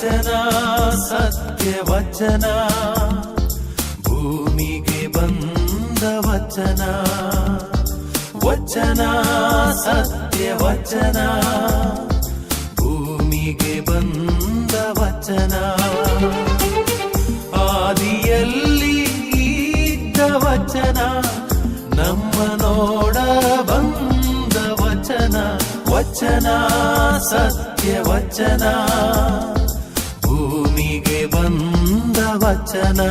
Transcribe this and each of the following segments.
ವಚನ ಸತ್ಯ ವಚನ, ಭೂಮಿಗೆ ಬಂದ ವಚನ. ವಚನ ಸತ್ಯ ವಚನ, ಭೂಮಿಗೆ ಬಂದ ವಚನ. ಆದಿಯಲ್ಲಿ ಇದ್ದ ವಚನ, ನಮ್ಮ ನೋಡ ಬಂದ ವಚನ. ವಚನ ಸತ್ಯ ವಚನ, ಭೂಮಿಗೆ ಬಂದ ವಚನ.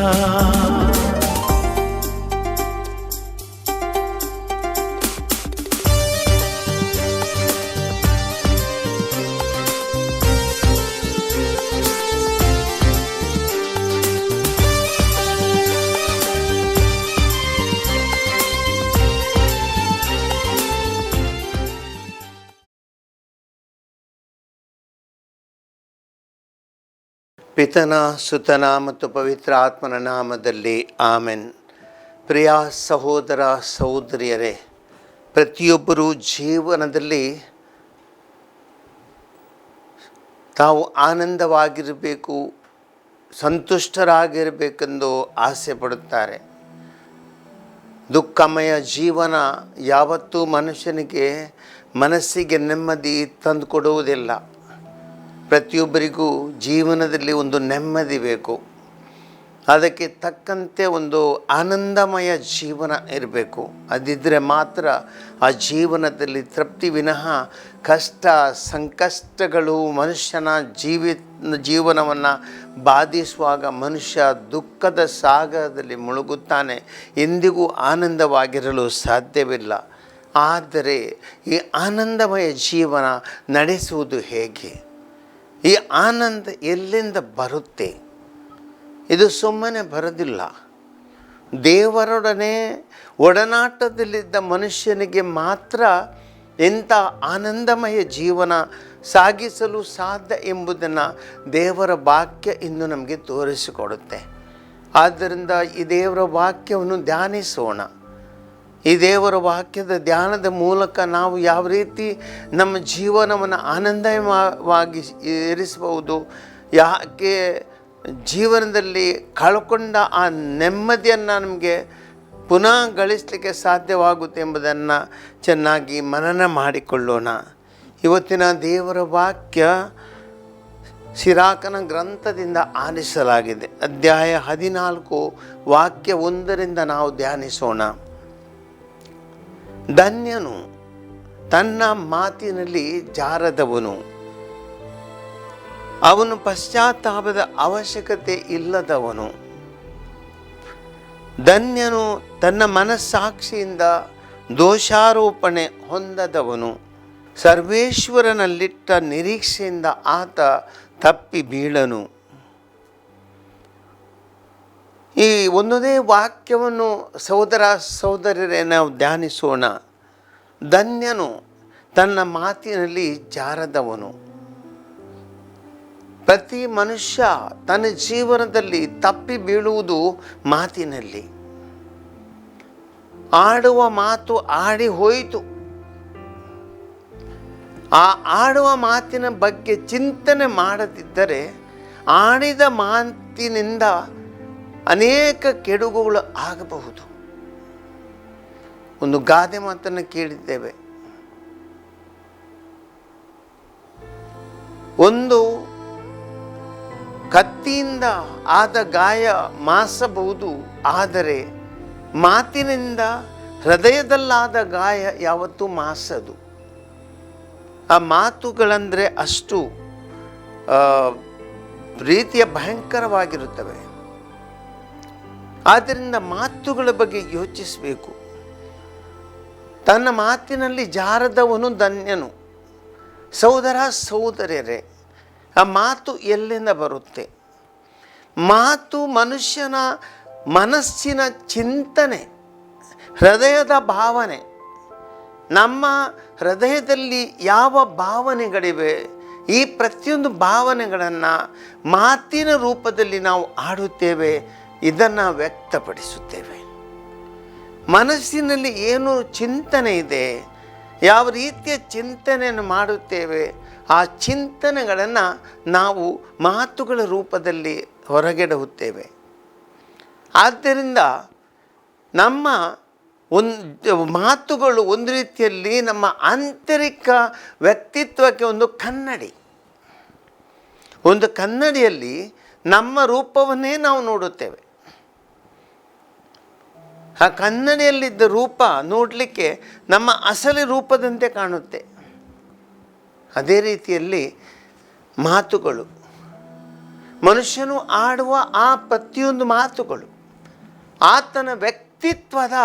ಪಿತನ ಸುತನ ಮತ್ತು ಪವಿತ್ರ ಆತ್ಮನ ನಾಮದಲ್ಲಿ ಆಮೆನ್. ಪ್ರಿಯ ಸಹೋದರ ಸಹೋದರಿಯರೇ, ಪ್ರತಿಯೊಬ್ಬರೂ ಜೀವನದಲ್ಲಿ ತಾವು ಆನಂದವಾಗಿರಬೇಕು, ಸಂತುಷ್ಟರಾಗಿರಬೇಕೆಂದು ಆಸೆ ಪಡುತ್ತಾರೆ. ದುಃಖಮಯ ಜೀವನ ಯಾವತ್ತೂ ಮನುಷ್ಯನಿಗೆ ಮನಸ್ಸಿಗೆ ನೆಮ್ಮದಿ ತಂದುಕೊಡುವುದಿಲ್ಲ. ಪ್ರತಿಯೊಬ್ಬರಿಗೂ ಜೀವನದಲ್ಲಿ ಒಂದು ನೆಮ್ಮದಿ ಬೇಕು. ಅದಕ್ಕೆ ತಕ್ಕಂತೆ ಒಂದು ಆನಂದಮಯ ಜೀವನ ಇರಬೇಕು. ಅದಿದ್ದರೆ ಮಾತ್ರ ಆ ಜೀವನದಲ್ಲಿ ತೃಪ್ತಿ ವಿನಃ ಕಷ್ಟ ಸಂಕಷ್ಟಗಳು ಮನುಷ್ಯನ ಜೀವನವನ್ನು ಬಾಧಿಸುವಾಗ ಮನುಷ್ಯ ದುಃಖದ ಸಾಗರದಲ್ಲಿ ಮುಳುಗುತ್ತಾನೆ. ಎಂದಿಗೂ ಆನಂದವಾಗಿರಲು ಸಾಧ್ಯವಿಲ್ಲ. ಆದರೆ ಈ ಆನಂದಮಯ ಜೀವನ ನಡೆಸುವುದು ಹೇಗೆ? ಈ ಆನಂದ ಎಲ್ಲಿಂದ ಬರುತ್ತೆ? ಇದು ಸುಮ್ಮನೆ ಬರೋದಿಲ್ಲ. ದೇವರೊಡನೆ ಒಡನಾಟದಲ್ಲಿದ್ದ ಮನುಷ್ಯನಿಗೆ ಮಾತ್ರ ಎಂಥ ಆನಂದಮಯ ಜೀವನ ಸಾಗಿಸಲು ಸಾಧ್ಯ ಎಂಬುದನ್ನು ದೇವರ ವಾಕ್ಯ ಇಂದು ನಮಗೆ ತೋರಿಸಿಕೊಡುತ್ತೆ. ಆದ್ದರಿಂದ ಈ ದೇವರ ವಾಕ್ಯವನ್ನು ಧ್ಯಾನಿಸೋಣ. ಈ ದೇವರ ವಾಕ್ಯದ ಧ್ಯಾನದ ಮೂಲಕ ನಾವು ಯಾವ ರೀತಿ ನಮ್ಮ ಜೀವನವನ್ನು ಆನಂದಮಯವಾಗಿ ಇರಿಸಬಹುದು, ಯಾಕೆ ಜೀವನದಲ್ಲಿ ಕಳ್ಕೊಂಡ ಆ ನೆಮ್ಮದಿಯನ್ನು ನಮಗೆ ಪುನಃ ಗಳಿಸಲಿಕ್ಕೆ ಸಾಧ್ಯವಾಗುತ್ತೆ ಎಂಬುದನ್ನು ಚೆನ್ನಾಗಿ ಮನನ ಮಾಡಿಕೊಳ್ಳೋಣ. ಇವತ್ತಿನ ದೇವರ ವಾಕ್ಯ ಸಿರಾಕನ ಗ್ರಂಥದಿಂದ ಆಲಿಸಲಾಗಿದೆ. ಅಧ್ಯಾಯ 14 ವಾಕ್ಯ 1ರಿಂದ ನಾವು ಧ್ಯಾನಿಸೋಣ. ಧನ್ಯನು ತನ್ನ ಮಾತಿನಲ್ಲಿ ಜಾರದವನು, ಅವನು ಪಶ್ಚಾತ್ತಾಪದ ಅವಶ್ಯಕತೆ ಇಲ್ಲದವನು. ಧನ್ಯನು ತನ್ನ ಮನಸ್ಸಾಕ್ಷಿಯಿಂದ ದೋಷಾರೋಪಣೆ ಹೊಂದದವನು. ಸರ್ವೇಶ್ವರನಲ್ಲಿಟ್ಟ ನಿರೀಕ್ಷೆಯಿಂದ ಆತ ತಪ್ಪಿ ಬೀಳನು. ಈ ಒಂದೊಂದೇ ವಾಕ್ಯವನ್ನು ಸಹೋದರ ಸಹೋದರರೇ ನಾವು ಧ್ಯಾನಿಸೋಣ. ಧನ್ಯನು ತನ್ನ ಮಾತಿನಲ್ಲಿ ಜಾರದವನು. ಪ್ರತಿ ಮನುಷ್ಯ ತನ್ನ ಜೀವನದಲ್ಲಿ ತಪ್ಪಿ ಬೀಳುವುದು ಮಾತಿನಲ್ಲಿ. ಆಡುವ ಮಾತು ಆಡಿ ಹೋಯಿತು. ಆ ಆಡುವ ಮಾತಿನ ಬಗ್ಗೆ ಚಿಂತನೆ ಮಾಡದಿದ್ದರೆ ಆಡಿದ ಮಾತಿನಿಂದ ಅನೇಕ ಕೆಡುಕುಗಳು ಆಗಬಹುದು. ಒಂದು ಗಾದೆ ಮಾತನ್ನು ಕೇಳಿದ್ದೇವೆ. ಒಂದು ಕತ್ತಿಯಿಂದ ಆದ ಗಾಯ ಮಾಸಬಹುದು, ಆದರೆ ಮಾತಿನಿಂದ ಹೃದಯದಲ್ಲಾದ ಗಾಯ ಯಾವತ್ತೂ ಮಾಸದು. ಆ ಮಾತುಗಳಂದರೆ ಅಷ್ಟು ರೀತಿಯ ಭಯಂಕರವಾಗಿರುತ್ತವೆ. ಆದ್ದರಿಂದ ಮಾತುಗಳ ಬಗ್ಗೆ ಯೋಚಿಸಬೇಕು. ತನ್ನ ಮಾತಿನಲ್ಲಿ ಜಾರದವನು ಧನ್ಯನು. ಸಹೋದರ ಸಹೋದರಿಯರೇ, ಆ ಮಾತು ಎಲ್ಲಿಂದ ಬರುತ್ತೆ? ಮಾತು ಮನುಷ್ಯನ ಮನಸ್ಸಿನ ಚಿಂತನೆ, ಹೃದಯದ ಭಾವನೆ. ನಮ್ಮ ಹೃದಯದಲ್ಲಿ ಯಾವ ಭಾವನೆಗಳಿವೆ, ಈ ಪ್ರತಿಯೊಂದು ಭಾವನೆಗಳನ್ನು ಮಾತಿನ ರೂಪದಲ್ಲಿ ನಾವು ಆಡುತ್ತೇವೆ, ಇದನ್ನು ವ್ಯಕ್ತಪಡಿಸುತ್ತೇವೆ. ಮನಸ್ಸಿನಲ್ಲಿ ಏನು ಚಿಂತನೆ ಇದೆ, ಯಾವ ರೀತಿಯ ಚಿಂತನೆಯನ್ನು ಮಾಡುತ್ತೇವೆ, ಆ ಚಿಂತನೆಗಳನ್ನು ನಾವು ಮಾತುಗಳ ರೂಪದಲ್ಲಿ ಹೊರಗೆಡವುತ್ತೇವೆ. ಆದ್ದರಿಂದ ನಮ್ಮ ಮಾತುಗಳು ಒಂದು ರೀತಿಯಲ್ಲಿ ನಮ್ಮ ಆಂತರಿಕ ವ್ಯಕ್ತಿತ್ವಕ್ಕೆ ಒಂದು ಕನ್ನಡಿ. ಒಂದು ಕನ್ನಡಿಯಲ್ಲಿ ನಮ್ಮ ರೂಪವನ್ನೇ ನಾವು ನೋಡುತ್ತೇವೆ. ಆ ಕನ್ನಡಿಯಲ್ಲಿದ್ದ ರೂಪ ನೋಡಲಿಕ್ಕೆ ನಮ್ಮ ಅಸಲಿ ರೂಪದಂತೆ ಕಾಣುತ್ತೆ. ಅದೇ ರೀತಿಯಲ್ಲಿ ಮಾತುಗಳು, ಮನುಷ್ಯನು ಆಡುವ ಆ ಪ್ರತಿಯೊಂದು ಮಾತುಗಳು ಆತನ ವ್ಯಕ್ತಿತ್ವದ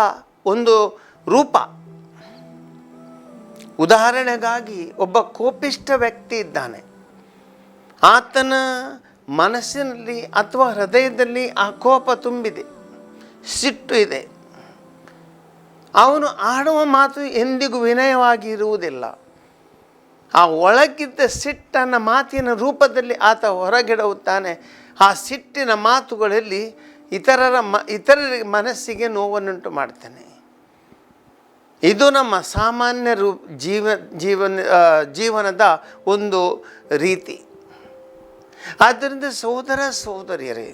ಒಂದು ರೂಪ. ಉದಾಹರಣೆಗಾಗಿ ಒಬ್ಬ ಕೋಪಿಷ್ಠ ವ್ಯಕ್ತಿ ಇದ್ದಾನೆ. ಆತನ ಮನಸ್ಸಿನಲ್ಲಿ ಅಥವಾ ಹೃದಯದಲ್ಲಿ ಆ ಕೋಪ ತುಂಬಿದೆ, ಸಿಟ್ಟು ಇದೆ. ಅವನು ಆಡುವ ಮಾತು ಎಂದಿಗೂ ವಿನಯವಾಗಿ ಇರುವುದಿಲ್ಲ. ಆ ಒಳಗಿದ್ದ ಸಿಟ್ಟನ್ನು ಮಾತಿನ ರೂಪದಲ್ಲಿ ಆತ ಹೊರಗೆಡವುತ್ತಾನೆ. ಆ ಸಿಟ್ಟಿನ ಮಾತುಗಳಲ್ಲಿ ಇತರರ ಮನಸ್ಸಿಗೆ ನೋವನ್ನುಂಟು ಮಾಡ್ತಾನೆ. ಇದು ನಮ್ಮ ಸಾಮಾನ್ಯ ಜೀವನದ ಒಂದು ರೀತಿ. ಆದ್ದರಿಂದ ಸಹೋದರ ಸಹೋದರಿಯರೇ,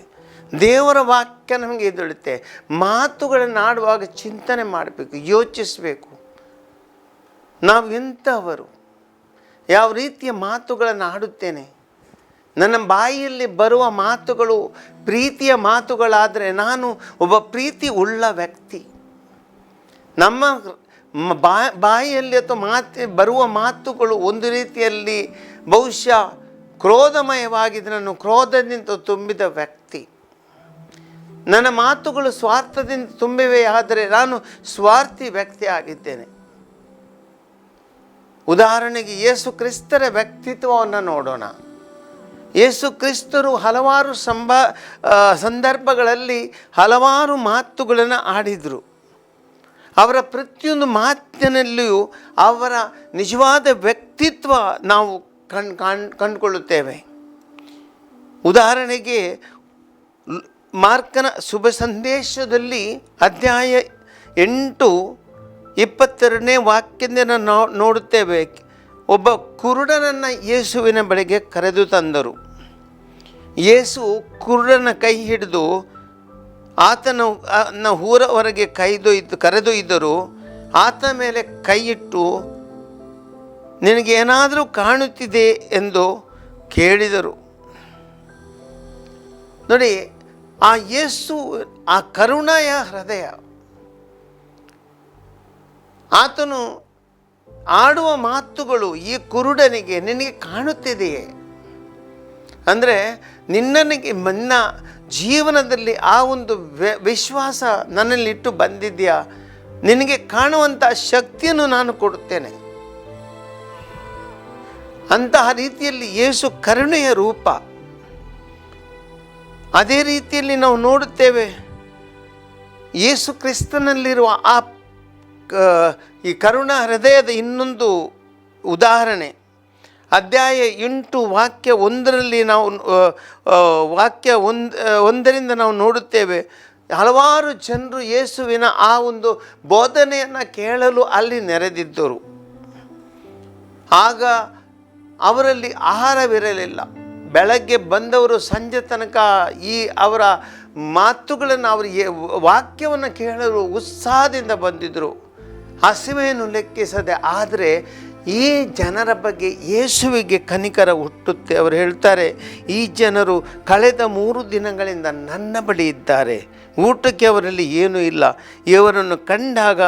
ದೇವರ ವಾಕ್ಯ ನಮಗೆ ಎದುಳುತ್ತೆ. ಮಾತುಗಳನ್ನು ಆಡುವಾಗ ಚಿಂತನೆ ಮಾಡಬೇಕು, ಯೋಚಿಸಬೇಕು. ನಾವು ಎಂಥವರು, ಯಾವ ರೀತಿಯ ಮಾತುಗಳನ್ನು ಆಡುತ್ತೇನೆ. ನನ್ನ ಬಾಯಿಯಲ್ಲಿ ಬರುವ ಮಾತುಗಳು ಪ್ರೀತಿಯ ಮಾತುಗಳಾದರೆ ನಾನು ಒಬ್ಬ ಪ್ರೀತಿ ಉಳ್ಳ ವ್ಯಕ್ತಿ. ನಮ್ಮ ಬಾಯಿಯಲ್ಲಿ ಅಥವಾ ಬರುವ ಮಾತುಗಳು ಒಂದು ರೀತಿಯಲ್ಲಿ ಬಹುಶಃ ಕ್ರೋಧಮಯವಾಗಿದ್ದರೆ ನಾನು ಕ್ರೋಧದಿಂದ ತುಂಬಿದ ವ್ಯಕ್ತಿ. ನನ್ನ ಮಾತುಗಳು ಸ್ವಾರ್ಥದಿಂದ ತುಂಬಿವೆ ಆದರೆ ನಾನು ಸ್ವಾರ್ಥಿ ವ್ಯಕ್ತಿ ಆಗಿದ್ದೇನೆ. ಉದಾಹರಣೆಗೆ ಯೇಸು ಕ್ರಿಸ್ತರ ವ್ಯಕ್ತಿತ್ವವನ್ನು ನೋಡೋಣ. ಯೇಸು ಕ್ರಿಸ್ತರು ಹಲವಾರು ಸಂದರ್ಭಗಳಲ್ಲಿ ಹಲವಾರು ಮಾತುಗಳನ್ನು ಆಡಿದರು. ಅವರ ಪ್ರತಿಯೊಂದು ಮಾತಿನಲ್ಲಿಯೂ ಅವರ ನಿಜವಾದ ವ್ಯಕ್ತಿತ್ವ ನಾವು ಕಂಡುಕೊಳ್ಳುತ್ತೇವೆ. ಉದಾಹರಣೆಗೆ ಮಾರ್ಕನ ಶುಭ ಸಂದೇಶದಲ್ಲಿ ಅಧ್ಯಾಯ 8:22 ವಾಕ್ಯದಿಂದ ನಾವು ನೋಡುತ್ತೇವೆ. ಒಬ್ಬ ಕುರುಡನನ್ನು ಯೇಸುವಿನ ಬಳಿಗೆ ಕರೆದು ತಂದರು. ಯೇಸು ಕುರುಡನ ಕೈ ಹಿಡಿದು ಆತನ ಊರ ಹೊರಗೆ ಕರೆದೊಯ್ದರು. ಆತನ ಮೇಲೆ ಕೈ ಇಟ್ಟು, ನಿನಗೇನಾದರೂ ಕಾಣುತ್ತಿದೆ ಎಂದು ಕೇಳಿದರು. ನೋಡಿ, ಆ ಯೇಸು ಆ ಕರುಣೆಯ ಹೃದಯ. ಆತನು ಆಡುವ ಮಾತುಗಳು ಈ ಕುರುಡನಿಗೆ, ನಿನಗೆ ಕಾಣುತ್ತಿದೆಯೇ ಅಂದರೆ ನನ್ನ ಜೀವನದಲ್ಲಿ ಆ ಒಂದು ವಿಶ್ವಾಸ ನನ್ನಲ್ಲಿಟ್ಟು ಬಂದಿದೆಯಾ, ನಿನಗೆ ಕಾಣುವಂಥ ಶಕ್ತಿಯನ್ನು ನಾನು ಕೊಡುತ್ತೇನೆ. ಅಂತಹ ರೀತಿಯಲ್ಲಿ ಯೇಸು ಕರುಣೆಯ ರೂಪ. ಅದೇ ರೀತಿಯಲ್ಲಿ ನಾವು ನೋಡುತ್ತೇವೆ ಯೇಸು ಕ್ರಿಸ್ತನಲ್ಲಿರುವ ಈ ಕರುಣಾ ಹೃದಯದ ಇನ್ನೊಂದು ಉದಾಹರಣೆ ಅಧ್ಯಾಯ 8 ವಾಕ್ಯ 1ರಲ್ಲಿ ನಾವು ವಾಕ್ಯ 1ರಿಂದ ನಾವು ನೋಡುತ್ತೇವೆ. ಹಲವಾರು ಜನರು ಯೇಸುವಿನ ಆ ಒಂದು ಬೋಧನೆಯನ್ನು ಕೇಳಲು ಅಲ್ಲಿ ನೆರೆದಿದ್ದರು. ಆಗ ಅವರಲ್ಲಿ ಆಹಾರವಿರಲಿಲ್ಲ. ಬೆಳಗ್ಗೆ ಬಂದವರು ಸಂಜೆ ತನಕ ಅವರ ಮಾತುಗಳನ್ನು ಅವರಿಗೆ ವಾಕ್ಯವನ್ನು ಕೇಳಲು ಉತ್ಸಾಹದಿಂದ ಬಂದಿದ್ದರು, ಹಸಿವೆಯನ್ನು ಲೆಕ್ಕಿಸದೆ. ಆದರೆ ಈ ಜನರ ಬಗ್ಗೆ ಯೇಸುವಿಗೆ ಕನಿಕರ ಹುಟ್ಟುತ್ತೆ. ಅವರು ಹೇಳ್ತಾರೆ, ಈ ಜನರು ಕಳೆದ 3 ದಿನಗಳಿಂದ ನನ್ನ ಬಳಿ ಇದ್ದಾರೆ, ಊಟಕ್ಕೆ ಅವರಲ್ಲಿ ಏನೂ ಇಲ್ಲ. ಇವರನ್ನು ಕಂಡಾಗ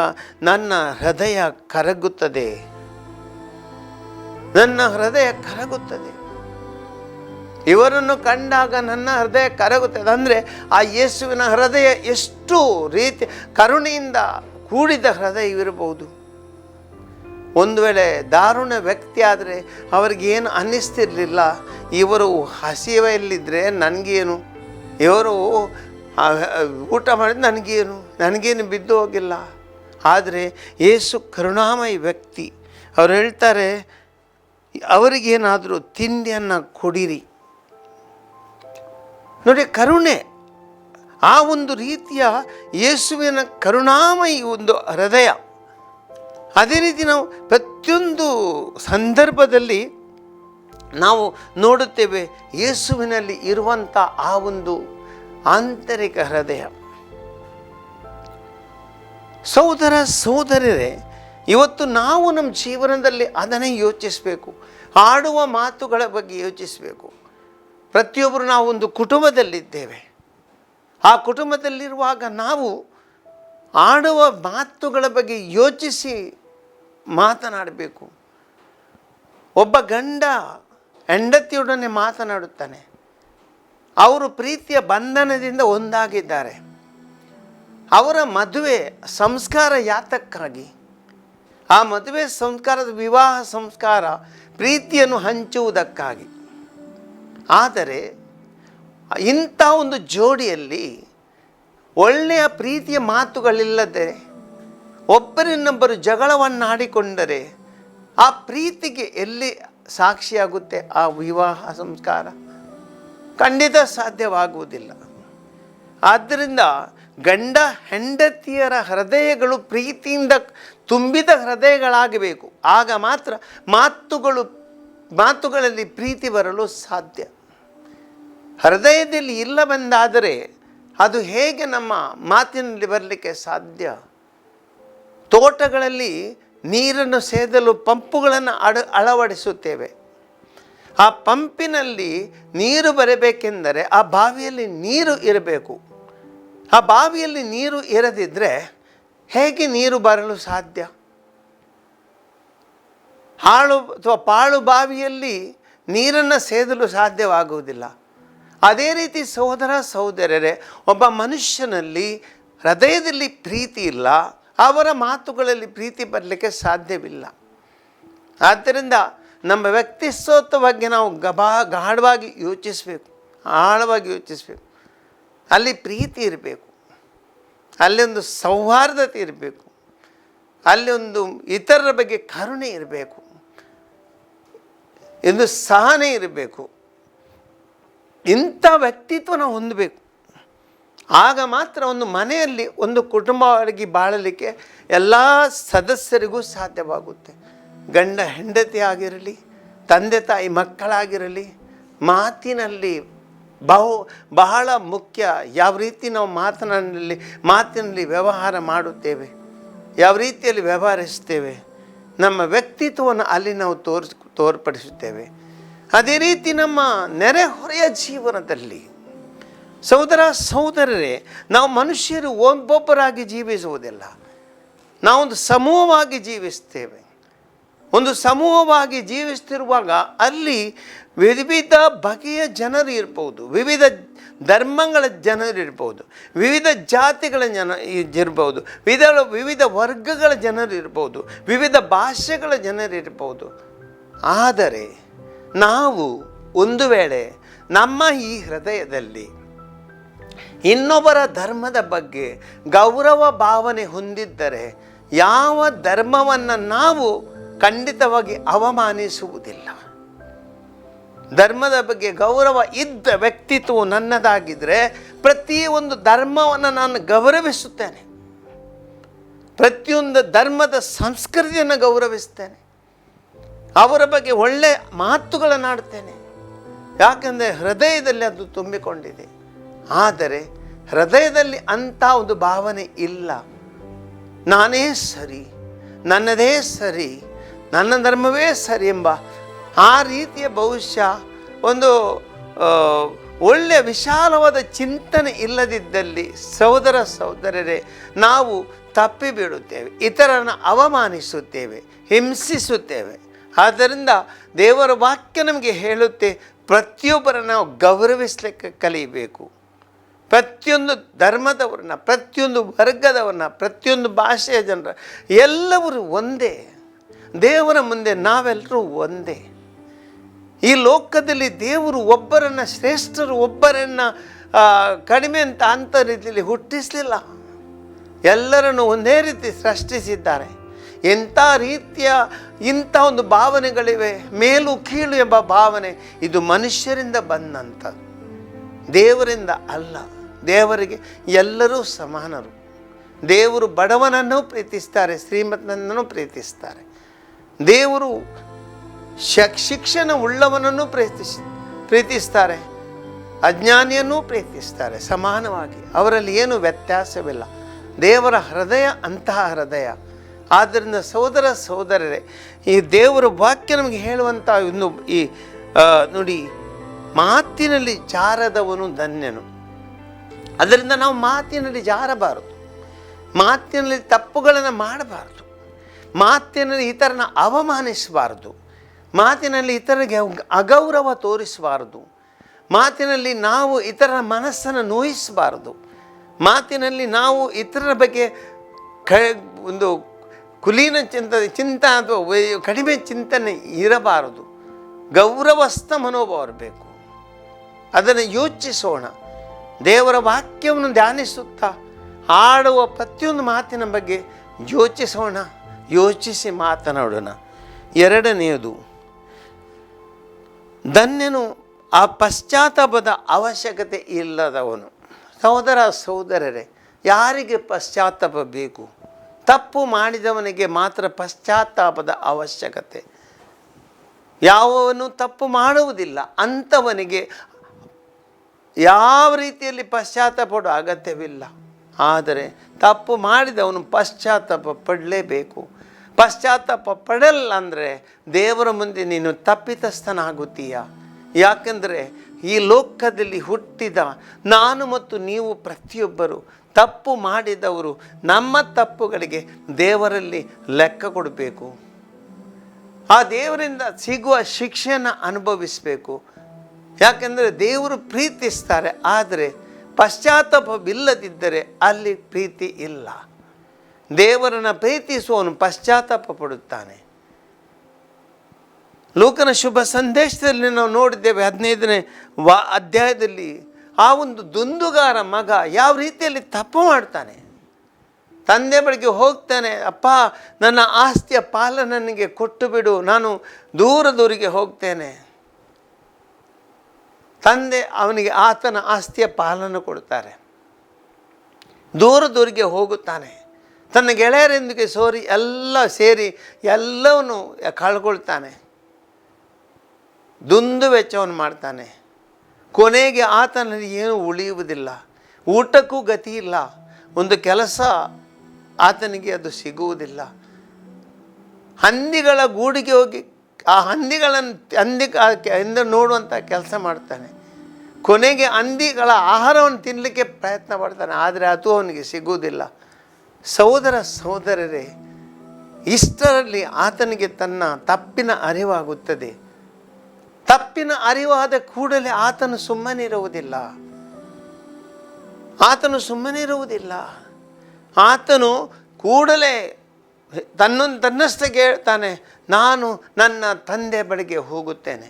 ನನ್ನ ಹೃದಯ ಕರಗುತ್ತದೆ, ನನ್ನ ಹೃದಯ ಕರಗುತ್ತದೆ. ಇವರನ್ನು ಕಂಡಾಗ ನನ್ನ ಹೃದಯ ಕರಗುತ್ತದೆ. ಅಂದರೆ ಆ ಯೇಸುವಿನ ಹೃದಯ ಎಷ್ಟು ರೀತಿ ಕರುಣೆಯಿಂದ ಕೂಡಿದ ಹೃದಯವಿರಬಹುದು. ಒಂದು ವೇಳೆ ದಾರುಣ ವ್ಯಕ್ತಿ ಆದರೆ ಅವ್ರಿಗೇನು ಅನ್ನಿಸ್ತಿರಲಿಲ್ಲ, ಇವರು ಹಸಿವೆಯಲ್ಲಿದ್ದರೆ ನನಗೇನು, ಇವರು ಊಟ ಮಾಡಿದ್ರೆ ನನಗೇನು ಬಿದ್ದು ಹೋಗಿಲ್ಲ. ಆದರೆ ಯೇಸು ಕರುಣಾಮಯಿ ವ್ಯಕ್ತಿ. ಅವ್ರು ಹೇಳ್ತಾರೆ, ಅವರಿಗೇನಾದರೂ ತಿಂಡಿಯನ್ನು ಕೊಡಿರಿ. ನೋಡಿ, ಕರುಣೆ, ಆ ಒಂದು ರೀತಿಯ ಯೇಸುವಿನ ಕರುಣಾಮಯಿ ಒಂದು ಹೃದಯ. ಅದೇ ರೀತಿ ನಾವು ಪ್ರತಿಯೊಂದು ಸಂದರ್ಭದಲ್ಲಿ ನಾವು ನೋಡುತ್ತೇವೆ ಯೇಸುವಿನಲ್ಲಿ ಇರುವಂಥ ಆ ಒಂದು ಆಂತರಿಕ ಹೃದಯ. ಸಹೋದರ ಸಹೋದರರೇ, ಇವತ್ತು ನಾವು ನಮ್ಮ ಜೀವನದಲ್ಲಿ ಅದನ್ನೇ ಯೋಚಿಸಬೇಕು. ಆಡುವ ಮಾತುಗಳ ಬಗ್ಗೆ ಯೋಚಿಸಬೇಕು. ಪ್ರತಿಯೊಬ್ಬರು ನಾವು ಒಂದು ಕುಟುಂಬದಲ್ಲಿದ್ದೇವೆ. ಆ ಕುಟುಂಬದಲ್ಲಿರುವಾಗ ನಾವು ಆಡುವ ಮಾತುಗಳ ಬಗ್ಗೆ ಯೋಚಿಸಿ ಮಾತನಾಡಬೇಕು. ಒಬ್ಬ ಗಂಡ ಹೆಂಡತಿಯೊಡನೆ ಮಾತನಾಡುತ್ತಾನೆ. ಅವರು ಪ್ರೀತಿಯ ಬಂಧನದಿಂದ ಒಂದಾಗಿದ್ದಾರೆ. ಅವರ ಮದುವೆ ಸಂಸ್ಕಾರ ಯಾತಕ್ಕಾಗಿ? ಆ ಮದುವೆ ಸಂಸ್ಕಾರದ ವಿವಾಹ ಸಂಸ್ಕಾರ ಪ್ರೀತಿಯನ್ನು ಹಂಚುವುದಕ್ಕಾಗಿ. ಆದರೆ ಇಂಥ ಒಂದು ಜೋಡಿಯಲ್ಲಿ ಒಳ್ಳೆಯ ಪ್ರೀತಿಯ ಮಾತುಗಳಿಲ್ಲದೆ ಒಬ್ಬರಿನ್ನೊಬ್ಬರು ಜಗಳವನ್ನಾಡಿಕೊಂಡರೆ ಆ ಪ್ರೀತಿಗೆ ಎಲ್ಲಿ ಸಾಕ್ಷಿಯಾಗುತ್ತೆ ಆ ವಿವಾಹ ಸಂಸ್ಕಾರ? ಖಂಡಿತ ಸಾಧ್ಯವಾಗುವುದಿಲ್ಲ. ಆದ್ದರಿಂದ ಗಂಡ ಹೆಂಡತಿಯರ ಹೃದಯಗಳು ಪ್ರೀತಿಯಿಂದ ತುಂಬಿದ ಹೃದಯಗಳಾಗಬೇಕು. ಆಗ ಮಾತ್ರ ಮಾತುಗಳಲ್ಲಿ ಪ್ರೀತಿ ಬರಲು ಸಾಧ್ಯ. ಹೃದಯದಲ್ಲಿ ಇಲ್ಲವೆಂದಾದರೆ ಅದು ಹೇಗೆ ನಮ್ಮ ಮಾತಿನಲ್ಲಿ ಬರಲಿಕ್ಕೆ ಸಾಧ್ಯ? ತೋಟಗಳಲ್ಲಿ ನೀರನ್ನು ಸೇದಲು ಪಂಪುಗಳನ್ನು ಅಳವಡಿಸುತ್ತೇವೆ. ಆ ಪಂಪಿನಲ್ಲಿ ನೀರು ಬರಬೇಕೆಂದರೆ ಆ ಬಾವಿಯಲ್ಲಿ ನೀರು ಇರಬೇಕು. ಆ ಬಾವಿಯಲ್ಲಿ ನೀರು ಇರದಿದ್ದರೆ ಹೇಗೆ ನೀರು ಬರಲು ಸಾಧ್ಯ? ಹಾಳು ಅಥವಾ ಪಾಳು ಬಾವಿಯಲ್ಲಿ ನೀರನ್ನು ಸೇದಲು ಸಾಧ್ಯವಾಗುವುದಿಲ್ಲ. ಅದೇ ರೀತಿ ಸಹೋದರ ಸಹೋದರರೇ, ಒಬ್ಬ ಮನುಷ್ಯನಲ್ಲಿ ಹೃದಯದಲ್ಲಿ ಪ್ರೀತಿ ಇಲ್ಲ, ಅವರ ಮಾತುಗಳಲ್ಲಿ ಪ್ರೀತಿ ಬರಲಿಕ್ಕೆ ಸಾಧ್ಯವಿಲ್ಲ. ಆದ್ದರಿಂದ ನಮ್ಮ ವ್ಯಕ್ತಿತ್ವದ ಬಗ್ಗೆ ನಾವು ಗಾಢವಾಗಿ ಯೋಚಿಸಬೇಕು, ಆಳವಾಗಿ ಯೋಚಿಸಬೇಕು. ಅಲ್ಲಿ ಪ್ರೀತಿ ಇರಬೇಕು, ಅಲ್ಲಿ ಒಂದು ಸೌಹಾರ್ದತೆ ಇರಬೇಕು, ಅಲ್ಲಿ ಒಂದು ಇತರರ ಬಗ್ಗೆ ಕರುಣೆ ಇರಬೇಕು, ಒಂದು ಸಹನೆ ಇರಬೇಕು. ಇಂಥ ವ್ಯಕ್ತಿತ್ವ ನಾವು ಹೊಂದಬೇಕು. ಆಗ ಮಾತ್ರ ಒಂದು ಮನೆಯಲ್ಲಿ ಒಂದು ಕುಟುಂಬವಾಗಿ ಬಾಳಲಿಕ್ಕೆ ಎಲ್ಲ ಸದಸ್ಯರಿಗೂ ಸಾಧ್ಯವಾಗುತ್ತೆ. ಗಂಡ ಹೆಂಡತಿ ಆಗಿರಲಿ, ತಂದೆ ತಾಯಿ ಮಕ್ಕಳಾಗಿರಲಿ, ಮಾತಿನಲ್ಲಿ ಬಹಳ ಮುಖ್ಯ. ಯಾವ ರೀತಿ ನಾವು ಮಾತಿನಲ್ಲಿ ವ್ಯವಹಾರ ಮಾಡುತ್ತೇವೆ, ಯಾವ ರೀತಿಯಲ್ಲಿ ವ್ಯವಹರಿಸ್ತೇವೆ, ನಮ್ಮ ವ್ಯಕ್ತಿತ್ವವನ್ನು ಅಲ್ಲಿ ನಾವು ತೋರ್ಪಡಿಸುತ್ತೇವೆ. ಅದೇ ರೀತಿ ನಮ್ಮ ನೆರೆಹೊರೆಯ ಜೀವನದಲ್ಲಿ ಸಹೋದರ ಸಹೋದರರೇ, ನಾವು ಮನುಷ್ಯರು ಒಬ್ಬೊಬ್ಬರಾಗಿ ಜೀವಿಸುವುದಿಲ್ಲ, ನಾವೊಂದು ಸಮೂಹವಾಗಿ ಜೀವಿಸ್ತೇವೆ. ಒಂದು ಸಮೂಹವಾಗಿ ಜೀವಿಸ್ತಿರುವಾಗ ಅಲ್ಲಿ ವಿವಿಧ ಬಗೆಯ ಜನರು ಇರ್ಬೋದು, ವಿವಿಧ ಧರ್ಮಗಳ ಜನರಿರ್ಬೋದು, ವಿವಿಧ ಜಾತಿಗಳ ಇರ್ಬೋದು, ವಿವಿಧ ವರ್ಗಗಳ ಜನರು ಇರ್ಬೋದು, ವಿವಿಧ ಭಾಷೆಗಳ ಜನರಿರ್ಬೋದು. ಆದರೆ ನಾವು ಒಂದು ವೇಳೆ ನಮ್ಮ ಈ ಹೃದಯದಲ್ಲಿ ಇನ್ನೊಬ್ಬರ ಧರ್ಮದ ಬಗ್ಗೆ ಗೌರವ ಭಾವನೆ ಹೊಂದಿದ್ದರೆ ಯಾವ ಧರ್ಮವನ್ನು ನಾವು ಖಂಡಿತವಾಗಿ ಅವಮಾನಿಸುವುದಿಲ್ಲ. ಧರ್ಮದ ಬಗ್ಗೆ ಗೌರವ ಇದ್ದ ವ್ಯಕ್ತಿತ್ವ ನನ್ನದಾಗಿದ್ದರೆ ಪ್ರತಿಯೊಂದು ಧರ್ಮವನ್ನು ನಾನು ಗೌರವಿಸುತ್ತೇನೆ, ಪ್ರತಿಯೊಂದು ಧರ್ಮದ ಸಂಸ್ಕೃತಿಯನ್ನು ಗೌರವಿಸ್ತೇನೆ, ಅವರ ಬಗ್ಗೆ ಒಳ್ಳೆಯ ಮಾತುಗಳನ್ನಾಡ್ತೇನೆ. ಯಾಕಂದರೆ ಹೃದಯದಲ್ಲಿ ಅದು ತುಂಬಿಕೊಂಡಿದೆ. ಆದರೆ ಹೃದಯದಲ್ಲಿ ಅಂಥ ಒಂದು ಭಾವನೆ ಇಲ್ಲ. ನಾನೇ ಸರಿ, ನನ್ನದೇ ಸರಿ, ನನ್ನ ಧರ್ಮವೇ ಸರಿ ಎಂಬ ಆ ರೀತಿಯ ಬಹುಶಃ ಒಂದು ಒಳ್ಳೆಯ ವಿಶಾಲವಾದ ಚಿಂತನೆ ಇಲ್ಲದಿದ್ದಲ್ಲಿ ಸಹೋದರ ಸಹೋದರರೇ, ನಾವು ತಪ್ಪಿ ಬಿಡುತ್ತೇವೆ, ಇತರರನ್ನು ಅವಮಾನಿಸುತ್ತೇವೆ, ಹಿಂಸಿಸುತ್ತೇವೆ. ಆದ್ದರಿಂದ ದೇವರ ವಾಕ್ಯ ನಮಗೆ ಹೇಳುತ್ತೆ, ಪ್ರತಿಯೊಬ್ಬರನ್ನು ನಾವು ಗೌರವಿಸಲಿಕ್ಕೆ ಕಲಿಯಬೇಕು. ಪ್ರತಿಯೊಂದು ಧರ್ಮದವ್ರನ್ನ, ಪ್ರತಿಯೊಂದು ವರ್ಗದವ್ರನ್ನ, ಪ್ರತಿಯೊಂದು ಭಾಷೆಯ ಜನರ ಎಲ್ಲವರು ಒಂದೇ. ದೇವರ ಮುಂದೆ ನಾವೆಲ್ಲರೂ ಒಂದೇ. ಈ ಲೋಕದಲ್ಲಿ ದೇವರು ಒಬ್ಬರನ್ನು ಶ್ರೇಷ್ಠರು, ಒಬ್ಬರನ್ನು ಕಡಿಮೆ ಅಂತ ರೀತಿಯಲ್ಲಿ ಹುಟ್ಟಿಸಲಿಲ್ಲ. ಎಲ್ಲರನ್ನು ಒಂದೇ ರೀತಿ ಸೃಷ್ಟಿಸಿದ್ದಾರೆ. ಇಂಥ ಒಂದು ಭಾವನೆಗಳಿವೆ, ಮೇಲು ಕೀಳು ಎಂಬ ಭಾವನೆ, ಇದು ಮನುಷ್ಯರಿಂದ ಬಂದಂಥದ್ದು, ದೇವರಿಂದ ಅಲ್ಲ. ದೇವರಿಗೆ ಎಲ್ಲರೂ ಸಮಾನರು. ದೇವರು ಬಡವನನ್ನು ಪ್ರೀತಿಸ್ತಾರೆ, ಶ್ರೀಮಂತನನ್ನು ಪ್ರೀತಿಸ್ತಾರೆ. ದೇವರು ಶಿಕ್ಷಣ ಉಳ್ಳವನನ್ನು ಪ್ರೀತಿಸ್ತಾರೆ, ಅಜ್ಞಾನಿಯನ್ನು ಪ್ರೀತಿಸ್ತಾರೆ ಸಮಾನವಾಗಿ. ಅವರಲ್ಲಿ ಏನು ವ್ಯತ್ಯಾಸವಿಲ್ಲ. ದೇವರ ಹೃದಯ ಅಂತಹ ಹೃದಯ. ಆದ್ದರಿಂದ ಸಹೋದರ ಸಹೋದರರೇ, ಈ ದೇವರ ವಾಕ್ಯ ನಮಗೆ ಹೇಳುವಂಥ ಒಂದು ಈ ನೋಡಿ, ಮಾತಿನಲ್ಲಿ ಜಾರದವನು ಧನ್ಯನು. ಅದರಿಂದ ನಾವು ಮಾತಿನಲ್ಲಿ ಜಾರಬಾರದು, ಮಾತಿನಲ್ಲಿ ತಪ್ಪುಗಳನ್ನು ಮಾಡಬಾರ್ದು, ಮಾತಿನಲ್ಲಿ ಇತರನ ಅವಮಾನಿಸಬಾರ್ದು, ಮಾತಿನಲ್ಲಿ ಇತರರಿಗೆ ಅಗೌರವ ತೋರಿಸಬಾರ್ದು, ಮಾತಿನಲ್ಲಿ ನಾವು ಇತರರ ಮನಸ್ಸನ್ನು ನೋಯಿಸಬಾರ್ದು, ಮಾತಿನಲ್ಲಿ ನಾವು ಇತರರ ಬಗ್ಗೆ ಒಂದು ಕುಲೀನ ಚಿಂತ ಅಥವಾ ಕಡಿಮೆ ಚಿಂತನೆ ಇರಬಾರದು. ಗೌರವಸ್ಥ ಮನೋಭಾವ ಇರಬೇಕು. ಅದನ್ನು ಯೋಚಿಸೋಣ. ದೇವರ ವಾಕ್ಯವನ್ನು ಧ್ಯಾನಿಸುತ್ತಾ ಆಡುವ ಪ್ರತಿಯೊಂದು ಮಾತಿನ ಬಗ್ಗೆ ಯೋಚಿಸೋಣ, ಯೋಚಿಸಿ ಮಾತನಾಡೋಣ. ಎರಡನೆಯದು, ಧನ್ಯನು ಆ ಪಶ್ಚಾತ್ತಾಪದ ಅವಶ್ಯಕತೆ ಇಲ್ಲದವನು. ಸಹೋದರ ಸಹೋದರರೇ, ಯಾರಿಗೆ ಪಶ್ಚಾತ್ತಾಪ ಬೇಕು? ತಪ್ಪು ಮಾಡಿದವನಿಗೆ ಮಾತ್ರ ಪಶ್ಚಾತ್ತಾಪದ ಅವಶ್ಯಕತೆ. ಯಾವನು ತಪ್ಪು ಮಾಡುವುದಿಲ್ಲ ಅಂಥವನಿಗೆ ಯಾವ ರೀತಿಯಲ್ಲಿ ಪಶ್ಚಾತ್ತಾಪ ಪಡೋ ಅಗತ್ಯವಿಲ್ಲ. ಆದರೆ ತಪ್ಪು ಮಾಡಿದವನು ಪಶ್ಚಾತ್ತಾಪ ಪಡಲೇಬೇಕು. ಪಶ್ಚಾತ್ತಾಪ ಪಡಲ್ಲ ಅಂದರೆ ದೇವರ ಮುಂದೆ ನೀನು ತಪ್ಪಿತಸ್ಥನಾಗುತ್ತೀಯ. ಯಾಕೆಂದರೆ ಈ ಲೋಕದಲ್ಲಿ ಹುಟ್ಟಿದ ನಾನು ಮತ್ತು ನೀವು ಪ್ರತಿಯೊಬ್ಬರು ತಪ್ಪು ಮಾಡಿದವರು. ನಮ್ಮ ತಪ್ಪುಗಳಿಗೆ ದೇವರಲ್ಲಿ ಲೆಕ್ಕ ಕೊಡಬೇಕು. ಆ ದೇವರಿಂದ ಸಿಗುವ ಶಿಕ್ಷೆಯನ್ನು ಅನುಭವಿಸಬೇಕು. ಯಾಕೆಂದರೆ ದೇವರು ಪ್ರೀತಿಸ್ತಾರೆ, ಆದರೆ ಪಶ್ಚಾತ್ತಾಪವಿಲ್ಲದಿದ್ದರೆ ಅಲ್ಲಿ ಪ್ರೀತಿ ಇಲ್ಲ. ದೇವರನ್ನು ಪ್ರೀತಿಸುವವನು ಪಶ್ಚಾತ್ತಾಪ ಪಡುತ್ತಾನೆ. ಲೂಕನ ಶುಭ ಸಂದೇಶದಲ್ಲಿ ನಾವು ನೋಡಿದ್ದೇವೆ 15ನೇ ಅಧ್ಯಾಯದಲ್ಲಿ ಆ ಒಂದು ದುಂದುಗಾರ ಮಗ ಯಾವ ರೀತಿಯಲ್ಲಿ ತಪ್ಪು ಮಾಡ್ತಾನೆ. ತಂದೆ ಬಳಿಗೆ ಹೋಗ್ತಾನೆ, ಅಪ್ಪ ನನ್ನ ಆಸ್ತಿಯ ಪಾಲ ನನಗೆ ಕೊಟ್ಟು ಬಿಡು, ನಾನು ದೂರದೂರಿಗೆ ಹೋಗ್ತೇನೆ. ತಂದೆ ಅವನಿಗೆ ಆತನ ಆಸ್ತಿಯ ಪಾಲನ್ನು ಕೊಡ್ತಾರೆ. ದೂರದೂರಿಗೆ ಹೋಗುತ್ತಾನೆ. ತನ್ನ ಗೆಳೆಯರೊಂದಿಗೆ ಸೇರಿ ಎಲ್ಲವನ್ನು ಕಳ್ಕೊಳ್ತಾನೆ. ದುಂದು ವೆಚ್ಚವನ್ನು ಮಾಡ್ತಾನೆ. ಕೊನೆಗೆ ಆತನಲ್ಲಿ ಏನೂ ಉಳಿಯುವುದಿಲ್ಲ. ಊಟಕ್ಕೂ ಗತಿ ಇಲ್ಲ. ಒಂದು ಕೆಲಸ ಆತನಿಗೆ ಅದು ಸಿಗುವುದಿಲ್ಲ. ಹಂದಿಗಳ ಗೂಡಿಗೆ ಹೋಗಿ ಆ ಹಂದಿಗಳನ್ನು ನೋಡುವಂಥ ಕೆಲಸ ಮಾಡ್ತಾನೆ. ಕೊನೆಗೆ ಹಂದಿಗಳ ಆಹಾರವನ್ನು ತಿನ್ನಲಿಕ್ಕೆ ಪ್ರಯತ್ನ ಪಡ್ತಾನೆ, ಆದರೆ ಅದು ಅವನಿಗೆ ಸಿಗುವುದಿಲ್ಲ. ಸಹೋದರ ಸಹೋದರರೇ, ಇಷ್ಟರಲ್ಲಿ ಆತನಿಗೆ ತನ್ನ ತಪ್ಪಿನ ಅರಿವಾಗುತ್ತದೆ. ತಪ್ಪಿನ ಅರಿವಾದ ಕೂಡಲೇ ಆತನು ಸುಮ್ಮನಿರುವುದಿಲ್ಲ. ಆತನು ಕೂಡಲೇ ತನ್ನಷ್ಟಕ್ಕೆ ಹೇಳ್ತಾನೆ, ನಾನು ನನ್ನ ತಂದೆ ಬಳಿಗೆ ಹೋಗುತ್ತೇನೆ.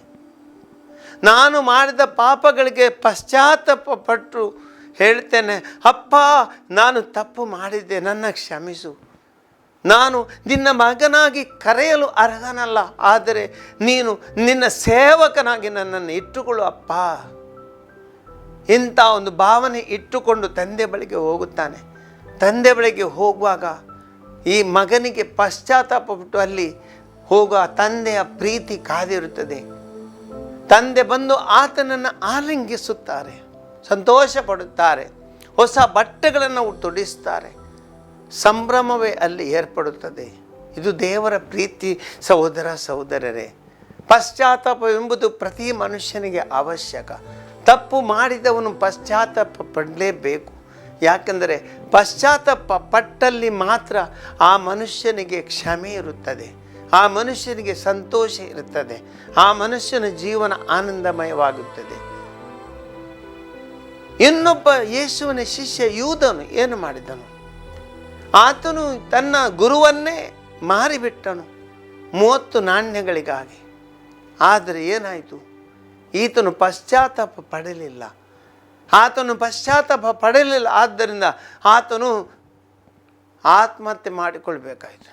ನಾನು ಮಾಡಿದ ಪಾಪಗಳಿಗೆ ಪಶ್ಚಾತ್ತಾಪ ಪಟ್ಟು ಹೇಳ್ತೇನೆ, ಅಪ್ಪ ನಾನು ತಪ್ಪು ಮಾಡಿದ್ದೆ, ನನ್ನ ಕ್ಷಮಿಸು. ನಾನು ನಿನ್ನ ಮಗನಾಗಿ ಕರೆಯಲು ಅರ್ಹನಲ್ಲ, ಆದರೆ ನೀನು ನಿನ್ನ ಸೇವಕನಾಗಿ ನನ್ನನ್ನು ಇಟ್ಟುಕೊಳ್ಳು ಅಪ್ಪ. ಇಂಥ ಒಂದು ಭಾವನೆ ಇಟ್ಟುಕೊಂಡು ತಂದೆ ಬಳಿಗೆ ಹೋಗುತ್ತಾನೆ. ತಂದೆ ಬಳಿಗೆ ಹೋಗುವಾಗ ಈ ಮಗನಿಗೆ ಪಶ್ಚಾತ್ತಾಪ ಪಟ್ಟು ಅಲ್ಲಿ ಹೋಗುವ ತಂದೆಯ ಪ್ರೀತಿ ಕಾದಿರುತ್ತದೆ. ತಂದೆ ಬಂದು ಆತನನ್ನು ಆಲಿಂಗಿಸುತ್ತಾರೆ, ಸಂತೋಷ ಪಡುತ್ತಾರೆ, ಹೊಸ ಬಟ್ಟೆಗಳನ್ನು ತೊಡಿಸ್ತಾರೆ. ಸಂಭ್ರಮವೇ ಅಲ್ಲಿ ಏರ್ಪಡುತ್ತದೆ. ಇದು ದೇವರ ಪ್ರೀತಿ. ಸಹೋದರ ಸಹೋದರರೇ, ಪಶ್ಚಾತ್ತಾಪವೆಂಬುದು ಪ್ರತಿ ಮನುಷ್ಯನಿಗೆ ಅವಶ್ಯಕ. ತಪ್ಪು ಮಾಡಿದವನು ಪಶ್ಚಾತ್ತಾಪ ಪಡಲೇಬೇಕು. ಯಾಕೆಂದರೆ ಪಶ್ಚಾತ್ತಾಪ ಪಟ್ಟಲ್ಲಿ ಮಾತ್ರ ಆ ಮನುಷ್ಯನಿಗೆ ಕ್ಷಮೆ ಇರುತ್ತದೆ, ಆ ಮನುಷ್ಯನಿಗೆ ಸಂತೋಷ ಇರುತ್ತದೆ, ಆ ಮನುಷ್ಯನ ಜೀವನ ಆನಂದಮಯವಾಗುತ್ತದೆ. ಇನ್ನೊಬ್ಬ ಯೇಸುವಿನ ಶಿಷ್ಯ ಯೂದನು ಏನು ಮಾಡಿದನು? ಆತನು ತನ್ನ ಗುರುವನ್ನೇ ಮಾರಿಬಿಟ್ಟನು 30 ನಾಣ್ಯಗಳಿಗಾಗಿ. ಆದರೆ ಏನಾಯಿತು? ಈತನು ಪಶ್ಚಾತ್ತಾಪ ಪಡಲಿಲ್ಲ. ಆದ್ದರಿಂದ ಆತನು ಆತ್ಮಹತ್ಯೆ ಮಾಡಿಕೊಳ್ಬೇಕಾಯಿತು.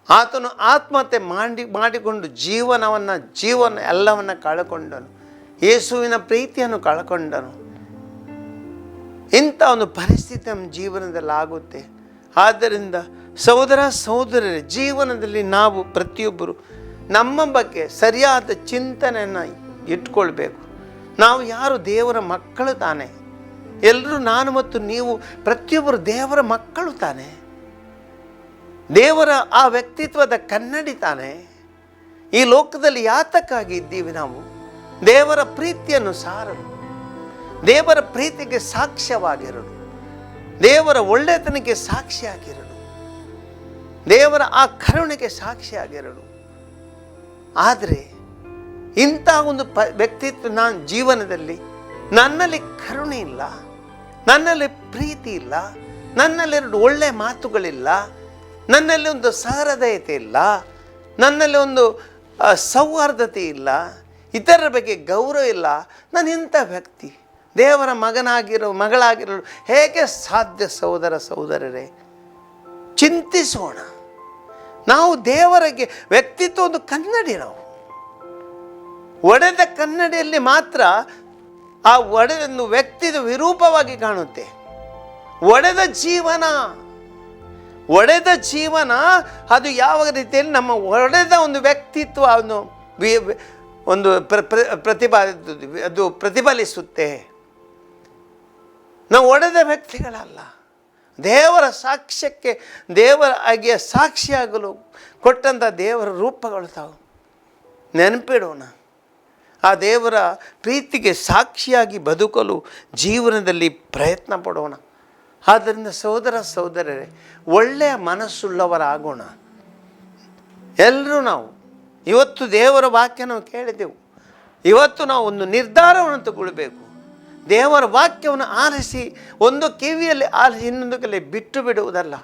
ಆತನು ಆತ್ಮಹತ್ಯೆ ಮಾಡಿಕೊಂಡು ಜೀವನ ಎಲ್ಲವನ್ನು ಕಳ್ಕೊಂಡನು. ಯೇಸುವಿನ ಪ್ರೀತಿಯನ್ನು ಕಳ್ಕೊಂಡನು. ಇಂಥ ಒಂದು ಪರಿಸ್ಥಿತಿ ನಮ್ಮ ಜೀವನದಲ್ಲಿ ಆಗುತ್ತೆ. ಆದ್ದರಿಂದ ಸಹೋದರ ಸಹೋದರರೇ, ಜೀವನದಲ್ಲಿ ನಾವು ಪ್ರತಿಯೊಬ್ಬರು ನಮ್ಮ ಬಗ್ಗೆ ಸರಿಯಾದ ಚಿಂತನೆಯನ್ನು ಇಟ್ಕೊಳ್ಬೇಕು. ನಾವು ಯಾರು ದೇವರ ಮಕ್ಕಳು ತಾನೆ. ಎಲ್ಲರೂ ನಾನು ಮತ್ತು ನೀವು ಪ್ರತಿಯೊಬ್ಬರು ದೇವರ ಮಕ್ಕಳು ತಾನೆ. ದೇವರ ಆ ವ್ಯಕ್ತಿತ್ವದ ಕನ್ನಡಿ ತಾನೆ. ಈ ಲೋಕದಲ್ಲಿ ಯಾತಕ್ಕಾಗಿ ಇದ್ದೀವಿ ನಾವು? ದೇವರ ಪ್ರೀತಿಯನ್ನು ಸಾರಲು, ದೇವರ ಪ್ರೀತಿಗೆ ಸಾಕ್ಷ್ಯವಾಗಿರಲು, ದೇವರ ಒಳ್ಳೆತನಕ್ಕೆ ಸಾಕ್ಷಿಯಾಗಿರಲು, ದೇವರ ಆ ಕರುಣೆಗೆ ಸಾಕ್ಷಿಯಾಗಿರಲು. ಆದರೆ ಇಂಥ ಒಂದು ವ್ಯಕ್ತಿತ್ವ ನಾನು ಜೀವನದಲ್ಲಿ ನನ್ನಲ್ಲಿ ಕರುಣೆ ಇಲ್ಲ, ನನ್ನಲ್ಲಿ ಪ್ರೀತಿ ಇಲ್ಲ, ನನ್ನಲ್ಲಿ ಎರಡು ಒಳ್ಳೆಯ ಮಾತುಗಳಿಲ್ಲ, ನನ್ನಲ್ಲಿ ಒಂದು ಸಹೃದಯತೆ ಇಲ್ಲ, ನನ್ನಲ್ಲಿ ಒಂದು ಸೌಹಾರ್ದತೆ ಇಲ್ಲ, ಇತರರ ಬಗ್ಗೆ ಗೌರವ ಇಲ್ಲ. ನಾನು ಇಂಥ ವ್ಯಕ್ತಿ ದೇವರ ಮಗಳಾಗಿರಲು ಹೇಗೆ ಸಾಧ್ಯ? ಸಹೋದರ ಸಹೋದರರೇ, ಚಿಂತಿಸೋಣ. ನಾವು ದೇವರಿಗೆ ವ್ಯಕ್ತಿತ್ವ ಒಂದು ಕನ್ನಡಿ. ನಾವು ಒಡೆದ ಕನ್ನಡಿಯಲ್ಲಿ ಮಾತ್ರ ಆ ಒಡೆದ ವ್ಯಕ್ತಿದ ವಿರೂಪವಾಗಿ ಕಾಣುತ್ತೆ. ಒಡೆದ ಜೀವನ ಅದು ಯಾವ ರೀತಿಯಲ್ಲಿ ನಮ್ಮ ಒಡೆದ ಒಂದು ವ್ಯಕ್ತಿತ್ವ ಒಂದು ಪ್ರತಿಫಲಿಸುತ್ತೆ. ನಾವು ಒಡೆದ ವ್ಯಕ್ತಿಗಳಲ್ಲ. ದೇವರ ಸಾಕ್ಷ್ಯಕ್ಕೆ, ದೇವರ ಹಾಗೆ ಸಾಕ್ಷಿಯಾಗಲು ಕೊಟ್ಟಂಥ ದೇವರ ರೂಪಗಳು ತಾವು ನೆನಪಿಡೋಣ. ಆ ದೇವರ ಪ್ರೀತಿಗೆ ಸಾಕ್ಷಿಯಾಗಿ ಬದುಕಲು ಜೀವನದಲ್ಲಿ ಪ್ರಯತ್ನ ಪಡೋಣ. ಆದ್ದರಿಂದ ಸಹೋದರ ಸಹೋದರರೇ, ಒಳ್ಳೆಯ ಮನಸ್ಸುಳ್ಳವರಾಗೋಣ. ಎಲ್ಲರೂ ನಾವು ಇವತ್ತು ದೇವರ ವಾಕ್ಯ ನಾವು ಕೇಳಿದೆವು. ಇವತ್ತು ನಾವು ಒಂದು ನಿರ್ಧಾರವನ್ನು ತಗೊಳ್ಬೇಕು. ದೇವರ ವಾಕ್ಯವನ್ನು ಆಲಿಸಿ ಒಂದು ಕಿವಿಯಲ್ಲಿ ಆಲಿಸಿ ಇನ್ನೊಂದು ಕಿವಿಯಲ್ಲಿ ಬಿಟ್ಟು ಬಿಡುವುದಲ್ಲ.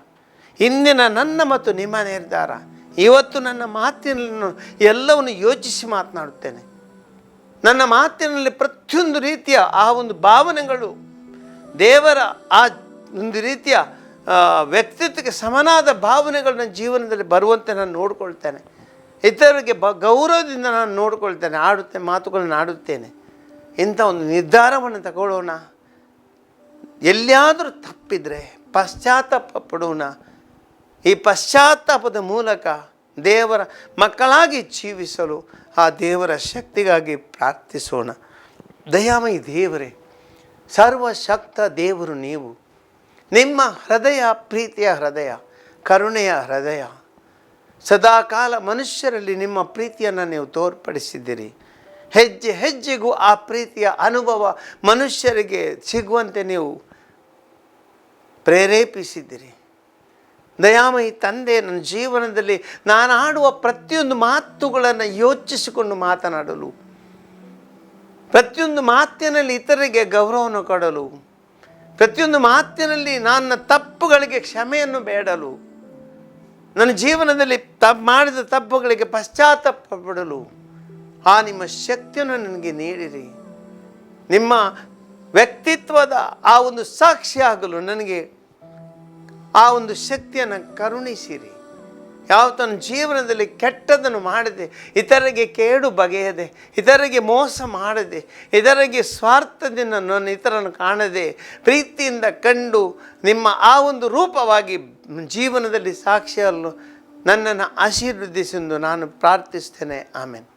ಇಂದಿನ ನನ್ನ ಮತ್ತು ನಿಮ್ಮ ನಿರ್ಧಾರ. ಇವತ್ತು ನನ್ನ ಮಾತಿನಲ್ಲಿ ಎಲ್ಲವನ್ನು ಯೋಚಿಸಿ ಮಾತನಾಡುತ್ತೇನೆ. ನನ್ನ ಮಾತಿನಲ್ಲಿ ಪ್ರತಿಯೊಂದು ರೀತಿಯ ಆ ಒಂದು ಭಾವನೆಗಳು ದೇವರ ಆ ಒಂದು ರೀತಿಯ ವ್ಯಕ್ತಿತ್ವಕ್ಕೆ ಸಮನಾದ ಭಾವನೆಗಳು ನನ್ನ ಜೀವನದಲ್ಲಿ ಬರುವಂತೆ ನಾನು ನೋಡ್ಕೊಳ್ತೇನೆ. ಇತರರಿಗೆ ಗೌರವದಿಂದ ನಾನು ನೋಡ್ಕೊಳ್ತೇನೆ, ಮಾತುಗಳನ್ನು ಆಡುತ್ತೇನೆ. ಇಂಥ ಒಂದು ನಿರ್ಧಾರವನ್ನು ತಗೊಳ್ಳೋಣ. ಎಲ್ಲಿಯಾದರೂ ತಪ್ಪಿದರೆ ಪಶ್ಚಾತ್ತಾಪ ಪಡೋಣ. ಈ ಪಶ್ಚಾತ್ತಾಪದ ಮೂಲಕ ದೇವರ ಮಕ್ಕಳಾಗಿ ಜೀವಿಸಲು ಆ ದೇವರ ಶಕ್ತಿಗಾಗಿ ಪ್ರಾರ್ಥಿಸೋಣ. ದಯಾಮಯಿ ದೇವರೇ, ಸರ್ವಶಕ್ತ ದೇವರು ನೀವು. ನಿಮ್ಮ ಹೃದಯ ಪ್ರೀತಿಯ ಹೃದಯ, ಕರುಣೆಯ ಹೃದಯ. ಸದಾಕಾಲ ಮನುಷ್ಯರಲ್ಲಿ ನಿಮ್ಮ ಪ್ರೀತಿಯನ್ನು ನೀವು ತೋರ್ಪಡಿಸಿದ್ದೀರಿ. ಹೆಜ್ಜೆ ಹೆಜ್ಜೆಗೂ ಆ ಪ್ರೀತಿಯ ಅನುಭವ ಮನುಷ್ಯರಿಗೆ ಸಿಗುವಂತೆ ನೀವು ಪ್ರೇರೇಪಿಸಿದ್ದೀರಿ. ದಯಾಮಯಿ ತಂದೆ, ನನ್ನ ಜೀವನದಲ್ಲಿ ನಾನು ಆಡುವ ಪ್ರತಿಯೊಂದು ಮಾತುಗಳನ್ನು ಯೋಚಿಸಿಕೊಂಡು ಮಾತನಾಡಲು, ಪ್ರತಿಯೊಂದು ಮಾತಿನಲ್ಲಿ ಇತರರಿಗೆ ಗೌರವವನ್ನು ಕೊಡಲು, ಪ್ರತಿಯೊಂದು ಮಾತಿನಲ್ಲಿ ನನ್ನ ತಪ್ಪುಗಳಿಗೆ ಕ್ಷಮೆಯನ್ನು ಬೇಡಲು, ನನ್ನ ಜೀವನದಲ್ಲಿ ಮಾಡಿದ ತಪ್ಪುಗಳಿಗೆ ಪಶ್ಚಾತ್ತಾಪ ಪಡಲು ಆ ನಿಮ್ಮ ಶಕ್ತಿಯನ್ನು ನನಗೆ ನೀಡಿರಿ. ನಿಮ್ಮ ವ್ಯಕ್ತಿತ್ವದ ಆ ಒಂದು ಸಾಕ್ಷಿಯಾಗಲು ನನಗೆ ಆ ಒಂದು ಶಕ್ತಿಯನ್ನು ಕರುಣಿಸಿರಿ. ಯಾವ ತನ್ನ ಜೀವನದಲ್ಲಿ ಕೆಟ್ಟದನ್ನು ಮಾಡದೆ, ಇತರರಿಗೆ ಕೇಡು ಬಗೆಯದೆ, ಇತರರಿಗೆ ಮೋಸ ಮಾಡದೆ, ಇತರರಿಗೆ ಸ್ವಾರ್ಥದಿಂದ ನಾನು ಇತರನ್ನು ಕಾಣದೆ ಪ್ರೀತಿಯಿಂದ ಕಂಡು ನಿಮ್ಮ ಆ ಒಂದು ರೂಪವಾಗಿ ಜೀವನದಲ್ಲಿ ಸಾಕ್ಷಿಯಲ್ಲೂ ನನ್ನನ್ನು ಆಶೀರ್ವದಿಸೆಂದು ನಾನು ಪ್ರಾರ್ಥಿಸ್ತೇನೆ. ಆಮೇನ್.